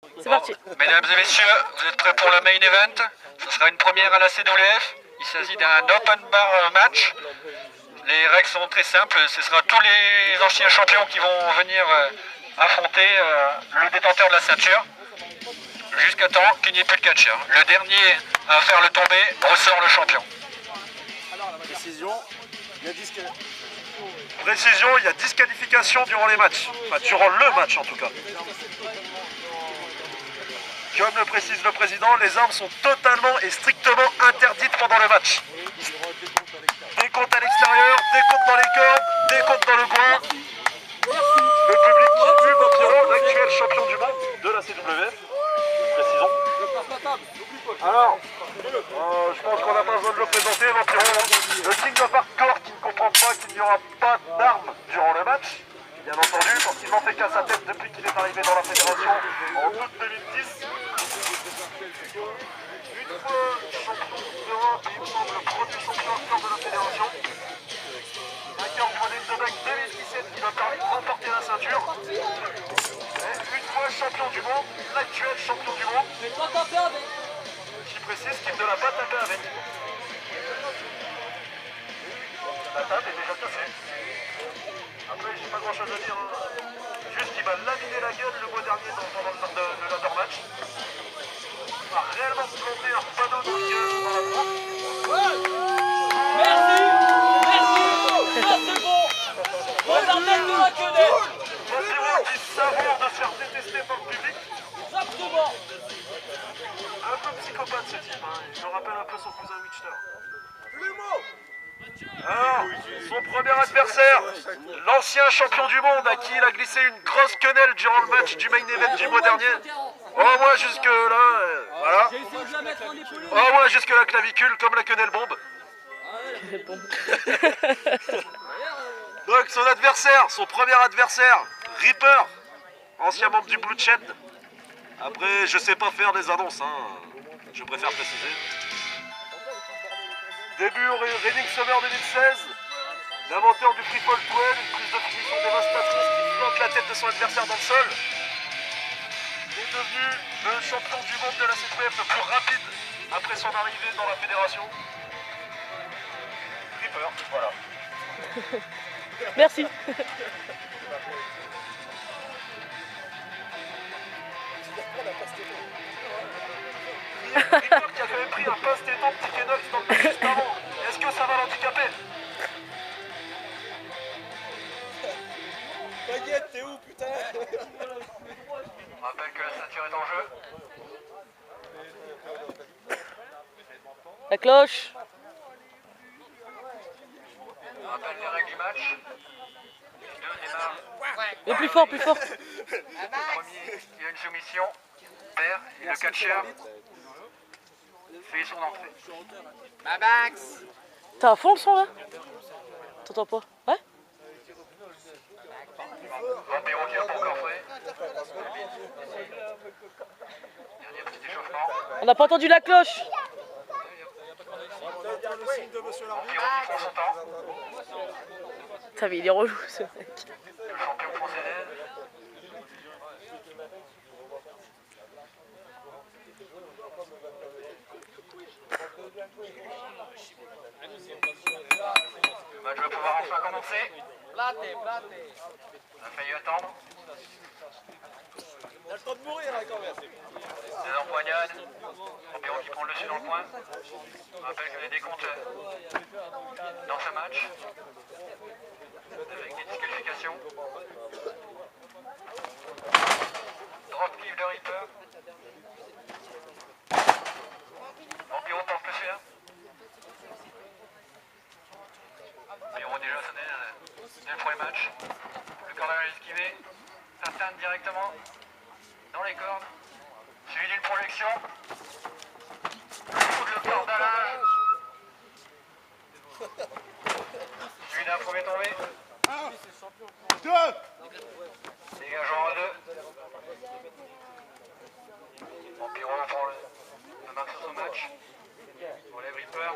C'est parti. Mesdames et messieurs, vous êtes prêts pour le main event? Ce sera une première à la CWF. Il s'agit d'un open bar match. Les règles sont très simples. Ce sera tous les anciens champions qui vont venir affronter le détenteur de la ceinture jusqu'à temps qu'il n'y ait plus de catcheur. Le dernier à faire le tomber ressort le champion. Précision, il y a disqualification durant les matchs. Enfin, durant le match en tout cas. Comme le précise le président, les armes sont totalement et strictement interdites pendant le match. Décompte à l'extérieur, décompte dans les cordes, décompte dans le coin. Le public qui tue Vampiro, l'actuel champion du monde de la CWF. Précisons. Alors, je pense qu'on n'a pas besoin de le présenter, Vampiro. Le King of Hardcore qui ne comprend pas qu'il n'y aura pas d'armes durant le match. Bien entendu, parce qu'il n'en fait qu'à sa tête depuis qu'il est arrivé dans la fédération en août 2010. Une fois champion d'Europe, il me semble le premier champion hardcore de la fédération. Vainqueur du modèle de bac 2017 qui va permettre de remporter la ceinture. Et une fois champion du monde, l'actuel champion du monde. Qui précise qu'il ne l'a pas tapé avec. La table est déjà cassée. Après, j'ai pas grand chose à dire. Juste qu'il va laminer la gueule le mois dernier dans le ladder match. Il va réellement se planter un panneau dans le gueule dans la France. Merci. Ça c'est bon. Regardez-nous la quenelle. Vampiro qui savoure de se faire détester par le public. Exactement. Un peu psychopathe ce type, hein. Il me rappelle un peu son cousin Witcher. Alors, son premier adversaire, l'ancien champion du monde à qui il a glissé une grosse quenelle durant le match du main event du mois dernier. Oh, moi jusque là, voilà. J'ai essayé de la mettre en épaulé. Oh, moi jusque la clavicule comme la quenelle bombe. Donc son adversaire, son premier adversaire, Reaper, ancien membre du Bloodshed. Après, je sais pas faire des annonces, hein. Je préfère préciser. Début au Reading Summer 2016, l'inventeur du Free Fall 12, une prise de finition dévastatrice qui plante la tête de son adversaire dans le sol. Il est devenu le champion du monde de la CWF le plus rapide après son arrivée dans la fédération. Reaper, voilà. Merci. Reaper qui a quand même pris un passe-téton de Tikenox dans le match juste avant. Est-ce que ça va l'handicaper? Baguette, t'es où, putain? On rappelle que la ceinture est en jeu. La cloche. On rappelle les règles du match. Les deux démarrent. Et plus fort, plus fort. Le premier, il y a une soumission. Perd et le catcheur fait son entrée. T'as à fond le son là? T'entends pas? Ouais? Vampiro qui a pas encore fait. Dernier petit échauffement. On n'a pas entendu la cloche. Vampiro qui prend son temps. Putain, mais il est relou ce mec. Le champion français. Le match va pouvoir enfin commencer. On a failli attendre. T'as le temps de mourir là quand même. Des empoignades. Vampiro qui prend le dessus dans le coin. On rappelle que les décomptes dans ce match. Avec des disqualifications. Dropkick de Reaper. Vampiro porte le fer. Vampiro déjà sonné dès le premier match. Le corner est esquivé. Ça teinte directement dans les cordes. Suivi d'une projection. Coup de le cordalage. Suivi d'un premier tombé. Dégageant en deux. Vampiro prend le marque sur son match. Relève Reaper.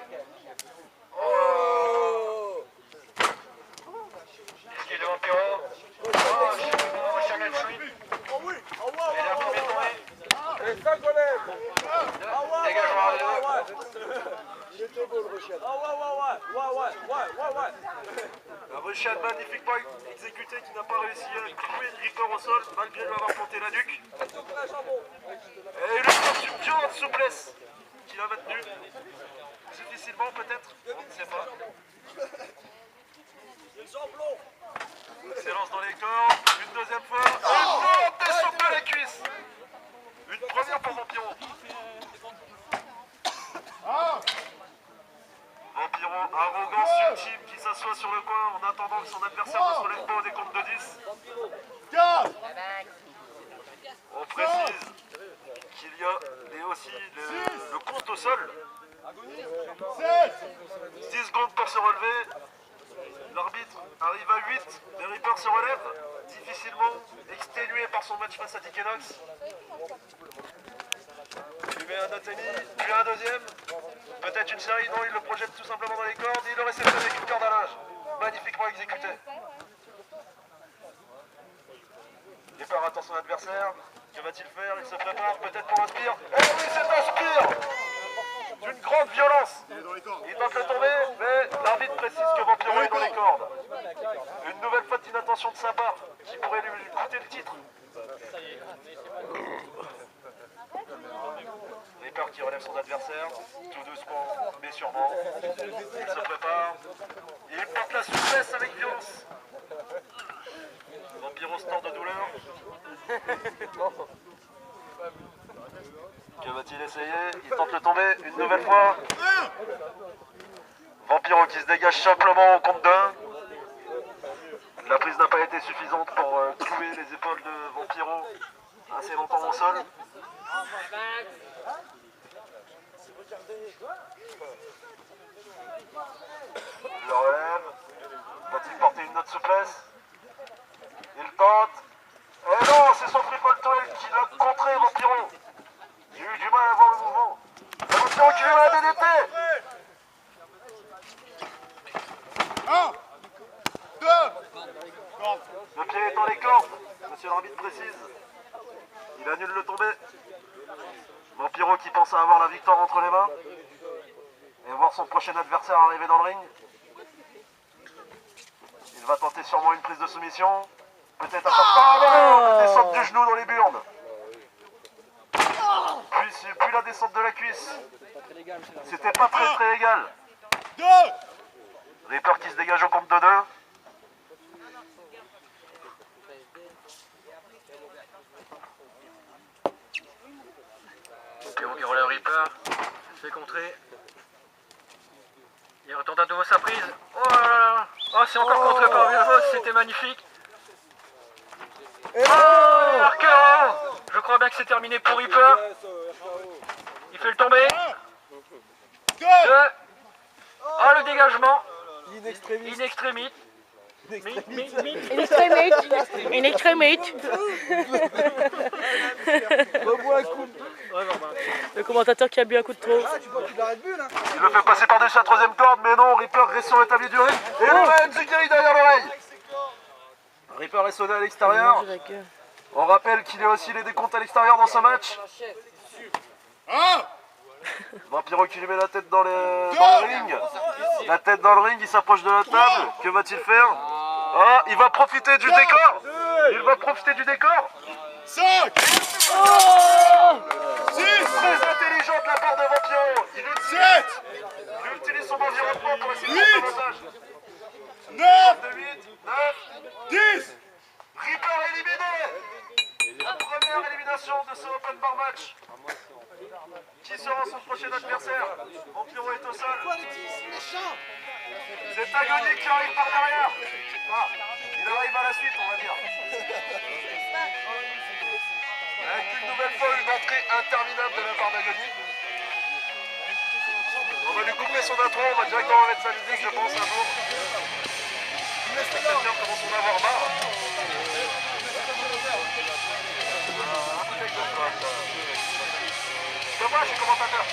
Oh! Esquive de Vampiro. Oh, Shaman Sweep. Et là, premier tombé. ça qu'on aime. Dégagement à deux. Il était beau le Ruchet. Un Ruchet magnifiquement exécuté qui n'a pas réussi à clouer Ripper au sol malgré lui avoir planté la nuque. Et une violente souplesse qu'il a maintenue. Difficilement peut-être, on ne sait pas. Excellence dans les corps, une deuxième fois, une forte descente de la cuisse. Une première pour Vampiro. Vampiro, arrogance ultime qui s'assoit sur le coin en attendant que son adversaire ne se relève pas au décompte de 10. On précise qu'il y a aussi le compte au sol. 10 secondes pour se relever. L'arbitre arrive à 8. Les Reapers se relèvent, difficilement, exténué par son match face à Dickennox. Il met un Atemi, puis un deuxième. Peut-être une série, non, il le projette tout simplement dans les cordes. Il le réceptionne avec une corde à linge. Magnifiquement exécuté. Départ attend son adversaire. Que va-t-il faire? Il se prépare peut-être pour un spire. Eh oui, c'est un spire d'une grande violence. Il tente le tomber, mais l'arbitre précise que Vampiro est dans les cordes. Une nouvelle faute d'inattention de sa part qui pourrait lui coûter le titre. Reaper qui relève son adversaire, tout doucement mais sûrement. Il se prépare. Il porte la souplesse avec violence. Vampiro se tord de douleur. Que va-t-il essayer? Il tente le tomber une nouvelle fois. Vampiro qui se dégage simplement au compte d'un. La prise n'a pas été suffisante pour clouer les épaules de Vampiro assez longtemps au sol. Il le relève. Va-t-il porter une autre souplesse? Il tente. Et non, c'est son triple toil qui l'a contré, Vampiro. J'ai eu du mal à voir le mouvement. Vampiro qui lui met un DDT. 1, 2, Le pied est dans les cordes. Monsieur l'arbitre précise. Il annule le tombé. Vampiro qui pense à avoir la victoire entre les mains. Et voir son prochain adversaire arriver dans le ring. Il va tenter sûrement une prise de soumission. Peut-être à la descente du genou dans les burnes. Puis la descente de la cuisse. C'était pas très égal. 2, Reaper qui se dégage au compte de 2. Vampiro qui relève Reaper, se fait contrer. Il retente à nouveau sa prise. Oh là là. Oh, c'est encore contré par Virgos, c'était magnifique. Oh, RKO. Je crois bien que c'est terminé pour Reaper. Il fait le tomber. 2, 2. Oh, le dégagement. In extremis. In extremis. In extremate. Rebois un coup. Le commentateur qui a bu un coup de trop. Ah, tu vois plus de la Red Bull, hein. Il le fait passer par-dessus la troisième corde, mais non, Reaper reste sur l'établi du ring. Et le Enzigiri derrière l'oreille. Reaper est sonné à l'extérieur. On rappelle qu'il y a aussi les décomptes à l'extérieur dans ce match. 1, Vampiro qui lui met la tête dans le ring. La tête dans le ring, il s'approche de la table. Que va-t-il faire? Ah, il va profiter du décor. Il va profiter du décor. 5, 6, Très intelligent de la part de Vampiro. Il 7, utilise son environnement pour essayer de Huit. prendre l'avantage. 9, De 8, 9. 10. Reaper éliminé. Première élimination de ce open bar match. Qui sera son prochain adversaire? Vampiro est au sol. C'est Agony qui arrive par derrière. Ah, il arrive à la suite, on va dire. Avec une nouvelle fois une entrée interminable de la part d'Agony. On va lui couper son intro, on va directement mettre sa musique, je pense, un jour. Les spectateurs commencent à en avoir marre. C'est moi, je suis commentateur.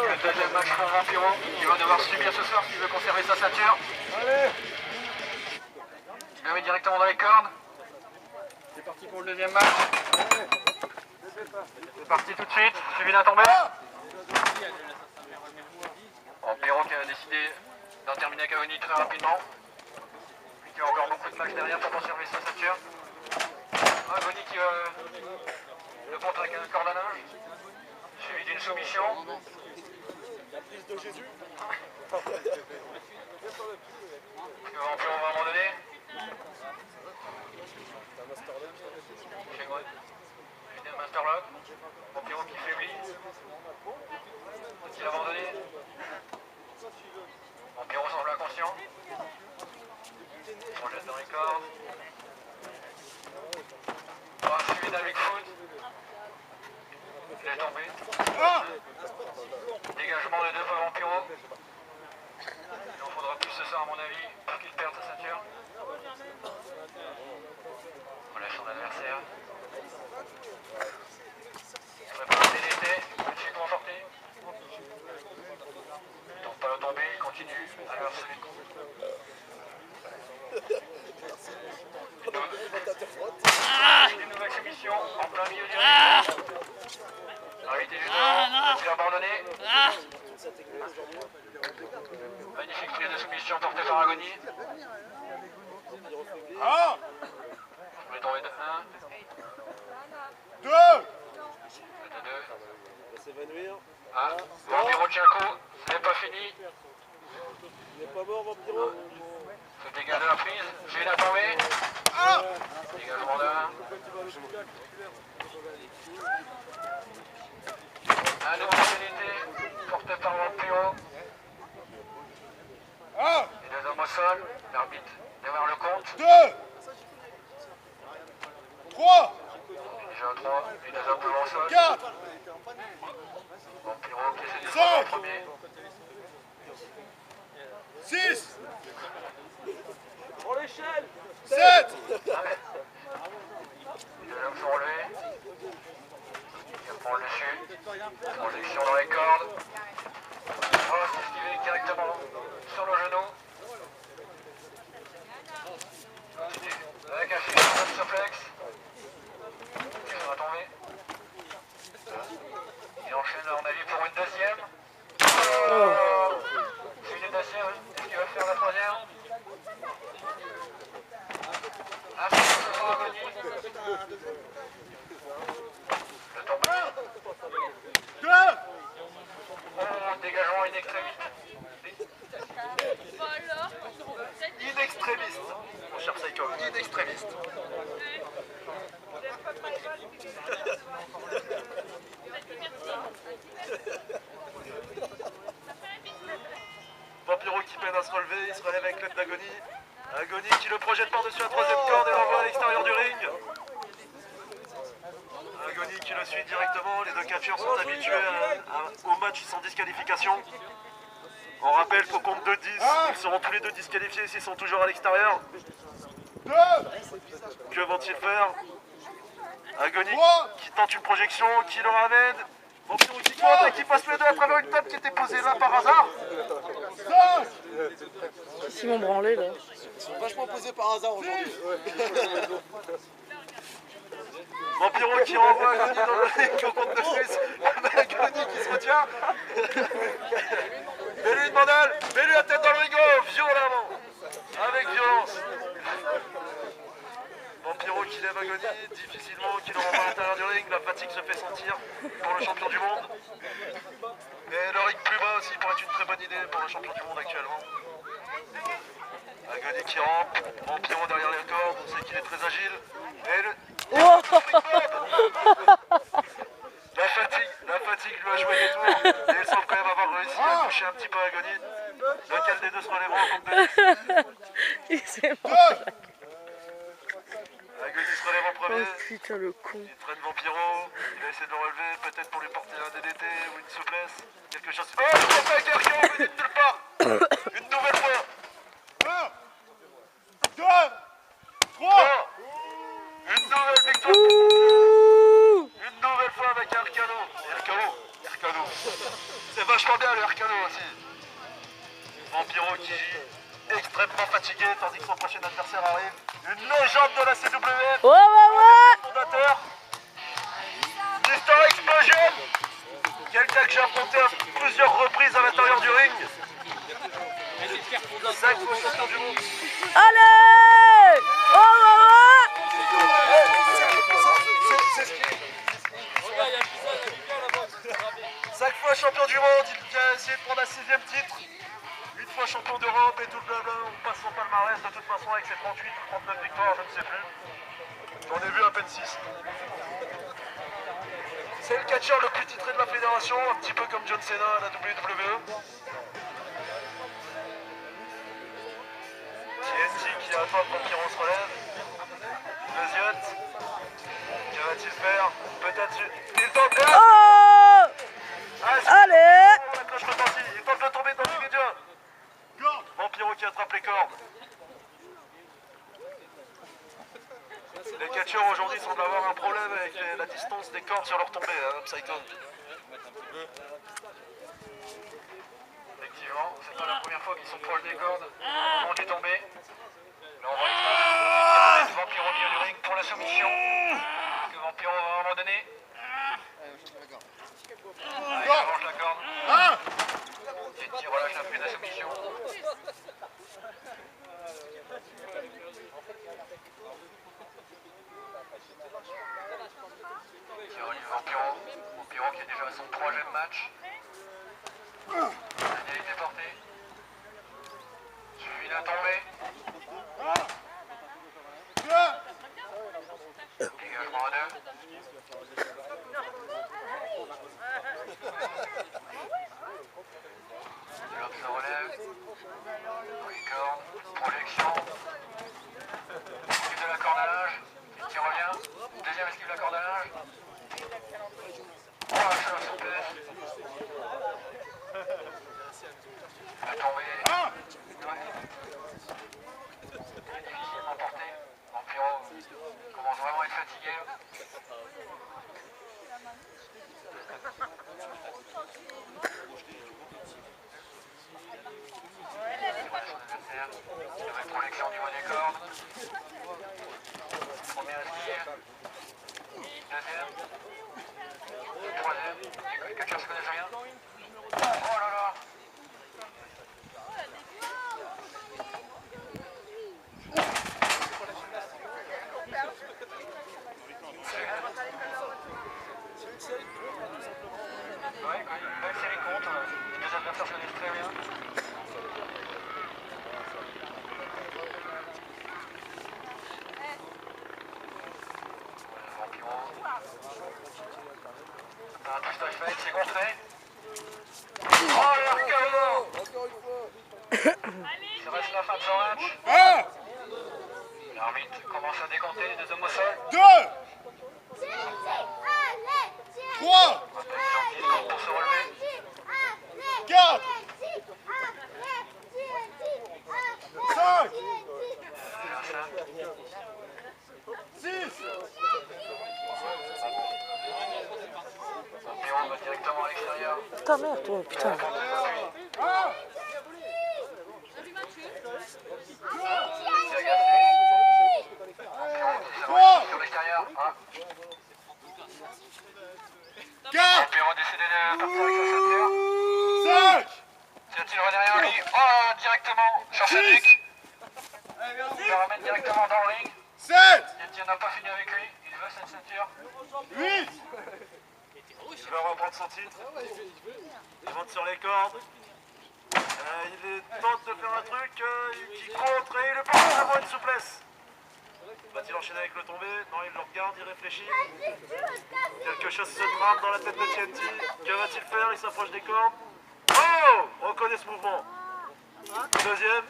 Le deuxième match pour Vampiro, qui va devoir subir ce soir s'il veut conserver sa ceinture. Allez. Il le met directement dans les cordes. C'est parti pour le deuxième match. C'est parti tout de suite, suivi d'un tombé. Vampiro qui a décidé d'en terminer avec Agony très rapidement. Puis qui a encore beaucoup de matchs derrière pour conserver sa ceinture. Agony qui le contre avec un corde à linge. Suivi d'une soumission. La prise de Jésus. Que Vampiro va à un moment donné. J'ai un Masterlock. Vampiro qui faiblit. Qui l'a abandonné. Vampiro semble inconscient. On jette dans les cordes. Suivi d'un Bigfoot. Il est tombé. Dégagement de deux fois Vampiro. Il en faudra plus ce soir à mon avis pour qu'il perde sa ceinture. On lâche son adversaire. Il prépare un DDT, une chute confortée. Il ne tente pas le tomber, il continue à le harceler. Une nouvelle soumission en plein milieu du ring. Arrêté juste devant, il a abandonné. Magnifique prise de soumission portée par Agony. Un, On est tombé de 1, 2, de 2. On va s'évanouir. Ah, Vampiro tient le coup, ce n'est pas fini. Il n'est pas mort, Vampiro. Se dégage de la prise, j'ai la tombée. Dégagement de 1. Un nouveau pénalité porté par Vampiro. un, Et deux hommes au sol, l'arbitre démarre le compte. 2, 3, Déjà à 3, et deux hommes toujours au sol. 4, Vampiro qui essaie de se faire en premier. 6, Pour l'échelle. 7, Les deux hommes sont relevés. Il reprend le dessus. Projection dans les cordes. Oh, c'est esquivé directement sur le genou. Continue avec un chien de suplex. Il va tomber. Il enchaîne à mon avis pour une deuxième. C'est une deuxième. Est-ce qu'il va faire la troisième? Ah, c'est ce soir Agony. Le tombe. 2, Oh, dégagement in extremis. In extremis. Mon cher Psycho, in extremis. Vampiro qui peine à se relever, il se relève avec l'aide d'Agony. Agony qui le projette par-dessus la troisième corde et l'envoie à l'extérieur du ring. Agony qui le suit directement, les deux cafiers sont habitués au match sans disqualification. On rappelle qu'au compte de 10, ils seront tous les deux disqualifiés s'ils sont toujours à l'extérieur. 2, Que vont-ils faire? Agony 3, qui tente une projection, qui le ramène. Vampiro qui compte et qui passe les deux à travers une table qui était posée là par hasard. 5, Simon branlé là. Ils sont vachement posés par hasard aujourd'hui. Vampiro qui renvoie Agony dans le ring au compte de 6. Agony qui se retient. Mets-lui une mandale, mets-lui la tête dans le ring, violemment. Avec violence. Vampiro qui lève Agony, difficilement, qui le renvoie à l'intérieur du ring. La fatigue se fait sentir pour le champion du monde. Et le ring plus bas aussi pourrait être une très bonne idée pour le champion du monde actuellement. Agony qui rampe, Vampiro derrière les cordes, on sait qu'il est très agile. Et le... La fatigue lui a joué des tours. Et ils semblent quand même avoir réussi à toucher un petit peu Agony. Lequel des deux se relèvera en compte de 10? Il s'est 2, Agony se relève en Oh premier. putain le con. Il traîne Vampiro. Il va essayer de le relever, peut-être pour lui porter un DDT ou une souplesse. Quelque chose. Oh, le Striker qui est revenu de nulle part. Une nouvelle fois. 1, 2, 3, Oh, une nouvelle victoire. Ouh. Une nouvelle fois avec Arcano. le RKO aussi. Vampiro qui est extrêmement fatigué tandis que son prochain adversaire arrive. Une légende de la CWF. Ouais. Fondateur. Mr. Explosion. Quelqu'un que j'ai affronté à plusieurs reprises à l'intérieur du ring. 5 fois champion du monde. Allez. C'est ce qui... 5 fois champion du monde, il a essayé de prendre un 6e titre. 8 fois champion d'Europe et tout le blabla, on passe son palmarès de toute façon avec ses 38 ou 39 victoires, je ne sais plus. J'en ai vu à peine 6. C'est le catcheur le plus titré de la fédération, un petit peu comme John Cena à la WWE. TNT qui attend que Vampiro se relève. Deuxième. Que va-t-il faire? Peut-être... Il tente... Oh. Allez. La cloche retentit, il tente de tomber dans l'immédiat. Vampiro qui attrape les cordes. Les catcheurs aujourd'hui semblent avoir un problème avec la distance des cordes sur leur tombée, hein, Psycho. Effectivement, c'est pas la première fois qu'ils sont proches des cordes au moment du tombé. Là on va être Vampiro au milieu du ring pour la soumission. Est-ce que Vampiro va abandonner? Il relâche la corde. TNT relâche la prise de la soumission. Qui relève Vampiro. Vampiro qui est déjà à son 3e match. Il est déporté. Suivi d'un tombé. Dégagement à 2. L'homme se relève. Dans les cordes. Projection. Esquive de la corde à linge. Qui revient. Deuxième esquive de la corde à linge. Oh, la souplesse. La tombée. Difficilement porté. Vampiro commence vraiment à être fatigué. Nouvelle projection au niveau des cordes. Première esquive. Deuxième. Troisième. Les catcheurs se connaissent rien. Oh là là. Ouais, quand il va serrer compte, les deux adversaires se connaissent très bien. Vampiro. Un twist of fate, c'est contré. Oh le RKO. Ça reste la fin de son match. L'arbitre commence à décompter les deux hommes au sol. 2, 3, Pour se relever. 4, 5, 6, Vampiro va directement à l'extérieur. Ta mère, toi, putain. 1, Sur l'extérieur. 4, Vampiro décidé de partir avec sa ceinture. 5, Tient-il derrière lui? Oh, directement sur sa nuque. Il le ramène directement dans le ring. 7, Yeti n'a pas fini avec lui. Il veut cette ceinture. 8, Il va reprendre son titre. Il monte sur les cordes. Il tente de faire un truc qui contre et il est pas vraiment une souplesse. Va-t-il enchaîner avec le tombé? Non, il le regarde, il réfléchit. Quelque chose se trame dans la tête de TNT. Que va-t-il faire? Il s'approche des cordes. Oh! On reconnaît ce mouvement. Deuxième.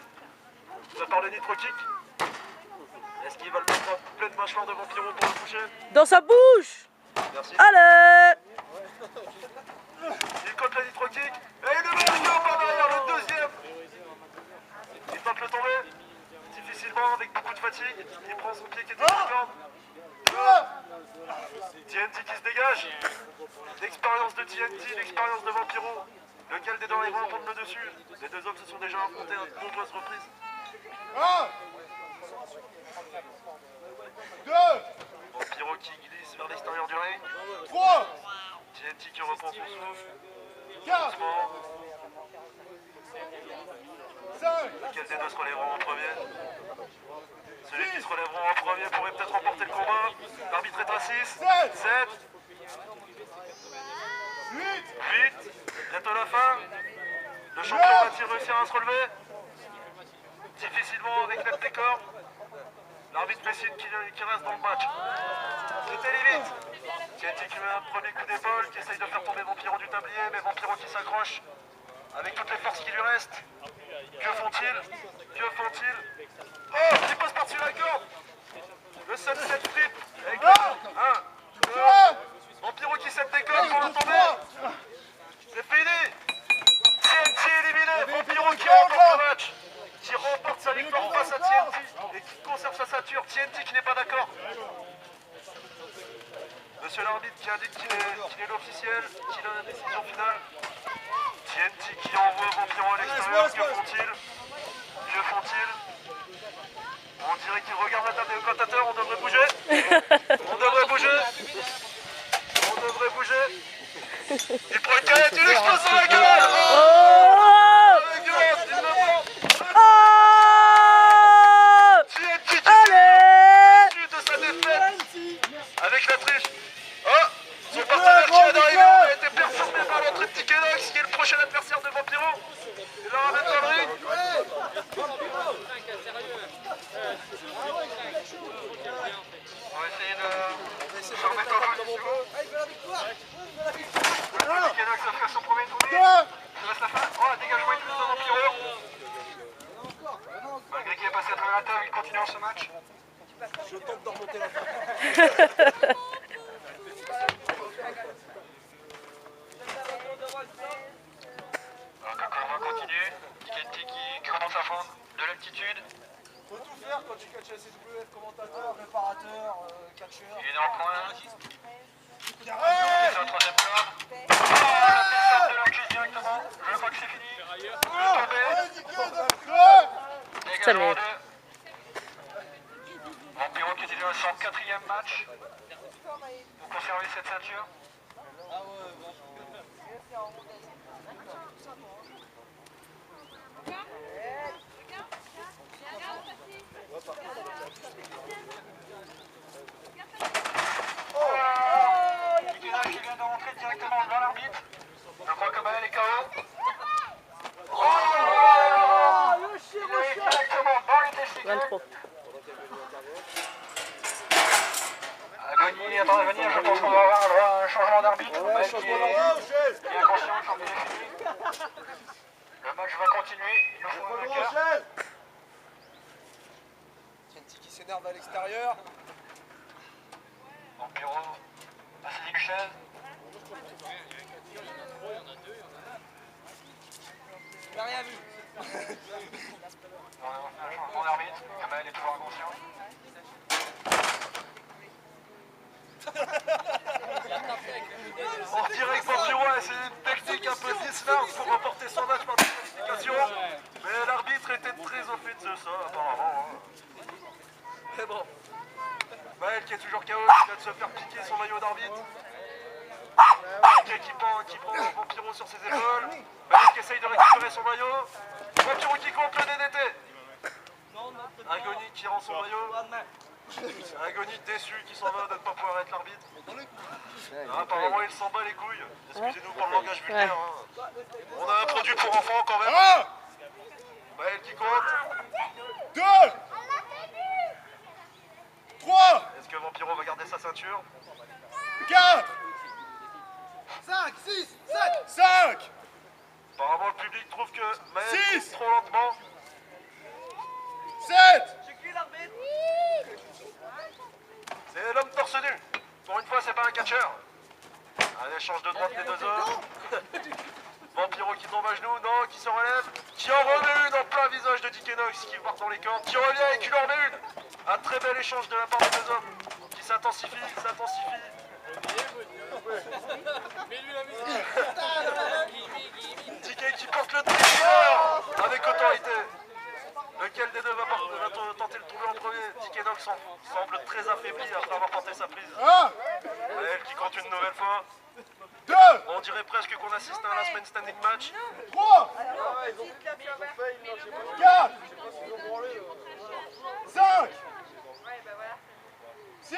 Ça part le nitro kick. Est-ce qu'il va le mettre en pleine mâchoire de Vampiro pour le toucher? Dans sa bouche. Merci. Allez. Il compte le nitro kick. Et il le met par derrière le deuxième. Il tente le tomber. Difficilement, avec beaucoup de fatigue. Il prend son pied qui était sur la corde. TNT qui se dégage. L'expérience de TNT, l'expérience de Vampiro. Lequel des deux arrivera à prendre le dessus? Les deux hommes se sont déjà affrontés à de nombreuses reprises. 1, 2, Vampiro qui glisse vers l'extérieur du ring. 3, TNT qui reprend son souffle. 4, Doucement. 5, Lequel des deux se relèvera en premier? Celui qui se relèvera en premier pourrait peut-être remporter le combat. L'arbitre est à 6, 7, 8, bientôt la fin. Le champion va-t-il réussir à se relever? Difficilement avec l'aide des corps. L'arbitre fait signe qu'il reste dans le match. C'était limite. TNT qui met un premier coup d'épaule, qui essaye de faire tomber Vampiro du tablier, mais Vampiro qui s'accroche avec toutes les forces qui lui restent. Que font-ils? Que font-ils? Oh, qui passe par-dessus la corde. Le sunset flip avec le 1, 2, Vampiro qui set des cordes pour le tomber. C'est fini. TNT éliminé. Vampiro qui remporte le match. Qui remporte sa victoire face à TNT et qui conserve sa ceinture. TNT qui n'est pas d'accord. Monsieur l'arbitre qui indique qu'il est l'officiel, qu'il a la décision finale. TNT qui envoie Vampiro à l'extérieur. Que font-ils? Que font-ils? On dirait qu'ils regardent la table des commentateurs. On devrait bouger. On devrait bouger. On devrait bouger. Il prend une canette, il explose dans la gueule. Oh! Avec violence, il le prend. Oh! TNT qui Allez! s'est de sa défaite avec la triche. Oh, son partenaire qui vient d'arriver a été perturbé par l'entrée de Tikenox, qui est le prochain adversaire de Vampiro. Il la ramène dans le ring. On va essayer de se remettre en position. Tikenox va faire son premier tournée. Il reste la fin. Oh, un dégagement éclatant de Vampiro. Malgré qu'il est passé à travers la table, il continue dans ce match. Je tente de remonter la table. Alors, on va continuer. TNT qui commence à prendre de l'altitude. Faut tout faire quand tu catches la CWF, commentateur, préparateur, catcheur. Il est dans le coin. Il est sur la troisième corde. Oh, la personne de l'orchestre directement. Je crois que c'est fini. Le tombé. Dégagement 2. Vampiro qui était dans son 4e match pour conserver cette ceinture. Tikena qui vient de rentrer directement dans l'arbitre. Je crois que Maël est KO. Oh, il est directement dans les testicules. 23. Agonie attend à venir, je pense qu'on va avoir droit à un changement d'arbitre. Maël qui est inconscient, le champion est fini. Le match va continuer, il nous faut un vainqueur. TNT qui s'énerve à l'extérieur. Vampiro, Vassili Michel. Il n'a rien vu. On a fait un changement d'arbitre, Kamel est toujours inconscient. On dirait que Vampiro a essayé une technique un peu dislarge pour remporter son match par disqualification. Mais l'arbitre était très au fait de ça, apparemment. Mais bon. Maël qui est toujours KO, qui vient de se faire piquer son maillot d'arbitre. Qui prend Vampiro sur ses épaules. Maël qui essaye de récupérer son maillot. Vampiro qui compte le DDT. Agonie qui rend son maillot. Agonie déçu qui s'en va de ne pas pouvoir être l'arbitre. Apparemment il s'en bat les couilles. Excusez-nous pour le langage vulgaire. Hein. On a un produit pour enfants quand même. 1, Maël qui compte. 2, 3, Est-ce que Vampiro va garder sa ceinture? 4, 5, 6, 7. 5, Apparemment le public trouve que Maël Six. coupe trop lentement. 7. C'est l'homme torse nu. Pour une fois c'est pas un catcheur. Un échange de droite des deux hommes. Vampiro qui tombe à genoux, non, qui se relève, qui en remet une en plein visage de Tikenox qui part dans les cordes, qui revient et qui lui en remet une. Un très bel échange de la part des deux hommes qui s'intensifie. Dicky qui porte le tricolore avec autorité. Lequel des deux va tenter le trouver en premier? Dicky Nox semble très affaibli après avoir tenté sa prise. 1, Elle qui compte une nouvelle fois. 2, On dirait presque qu'on assiste à un last man standing match. 3, 4, 5, 6,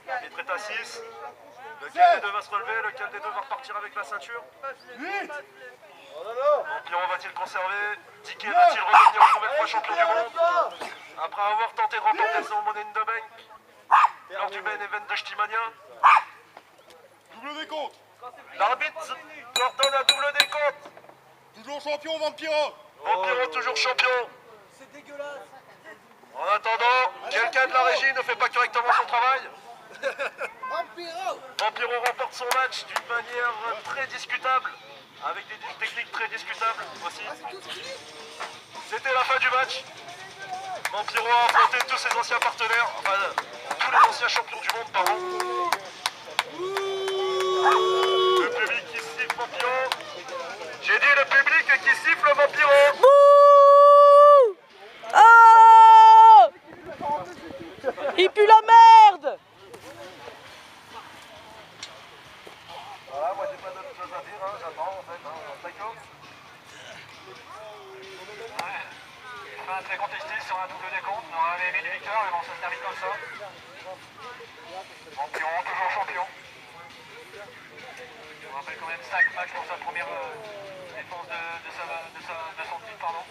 L'arbitre est à 6. Lequel des deux va se relever? Lequel des deux va repartir avec la ceinture? 8, Vampiro va-t-il conserver? Dicky va-t-il redevenir une nouvelle fois champion du monde? Après avoir tenté de remporter son Money in the Bank lors du main event de Shtimania. double décompte. L'arbitre ordonne un double décompte. Toujours champion Vampiro. Vampiro toujours champion. C'est dégueulasse. En attendant, quelqu'un de la régie ne fait pas correctement son travail. Vampiro remporte son match d'une manière très discutable, avec des techniques très discutables aussi. C'était la fin du match. Vampiro a affronté tous ses anciens partenaires, enfin tous les anciens champions du monde, pardon. Le public qui siffle Vampiro. J'ai dit le public qui siffle Vampiro. Bouh! Oh! Il pue la merde! Voilà, moi j'ai pas d'autre chose à dire, hein. J'attends en fait, Psycho. Fin très contesté sur un double décompte. On avait mis une victoire, mais bon, ça se termine comme ça. Champion, toujours champion. On rappelle quand même 5 matchs pour sa première défense de son titre, pardon.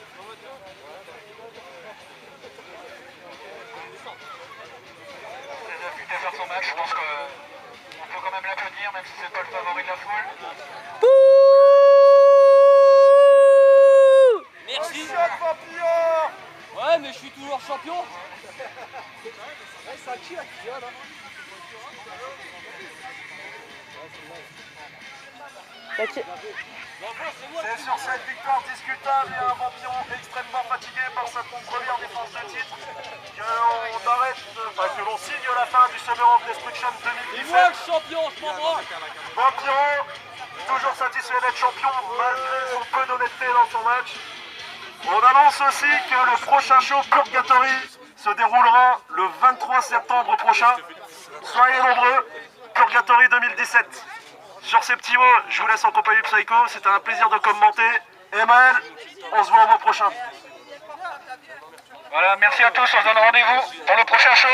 Très affûté à faire son match, je pense qu'on peut quand même l'applaudir, même si c'est pas le favori de la foule. Bouh! Merci. Vampiro. Ouais, mais je suis toujours champion. C'est à qui là qui vient là? C'est sur cette victoire discutable et un Vampiro extrêmement fatigué par sa première défense de titre qu'on arrête, enfin que l'on signe la fin du Summer of Destruction Et moi 2017. le champion, je m'en branle. Vampiro, toujours satisfait d'être champion malgré son peu d'honnêteté dans son match. On annonce aussi que le prochain show Purgatory se déroulera le 23 septembre prochain. Soyez nombreux, Purgatory 2017. Sur ces petits mots, je vous laisse en compagnie de Psycho. C'était un plaisir de commenter. Et Maël, on se voit au mois prochain. Voilà, merci à tous, on se donne rendez-vous pour le prochain show.